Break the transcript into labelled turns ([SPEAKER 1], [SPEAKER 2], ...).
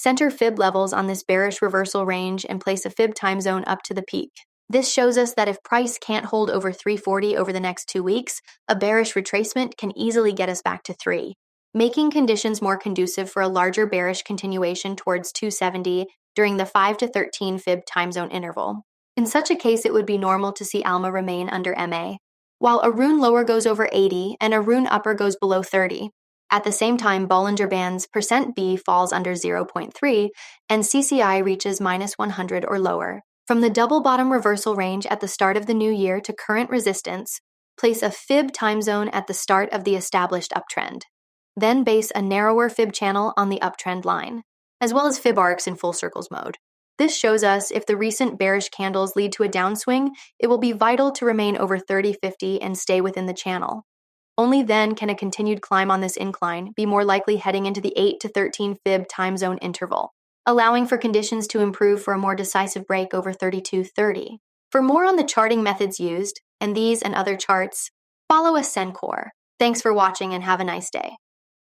[SPEAKER 1] Center fib levels on this bearish reversal range and place a fib time zone up to the peak. This shows us that if price can't hold over 340 over the next 2 weeks, a bearish retracement can easily get us back to 3, making conditions more conducive for a larger bearish continuation towards 270 during the 5 to 13 fib time zone interval. In such a case, it would be normal to see ALMA remain under MA, while a rune lower goes over 80 and a rune upper goes below 30. At the same time, Bollinger Band's %B falls under 0.3 and CCI reaches -100 or lower. From the double bottom reversal range at the start of the new year to current resistance, place a fib time zone at the start of the established uptrend. Then base a narrower fib channel on the uptrend line, as well as fib arcs in full circles mode. This shows us if the recent bearish candles lead to a downswing, it will be vital to remain over 30.50 and stay within the channel. Only then can a continued climb on this incline be more likely heading into the 8 to 13 fib time zone interval, allowing for conditions to improve for a more decisive break over 32.30. For more on the charting methods used, and these and other charts, follow Ascencore. Thanks for watching and have a nice day.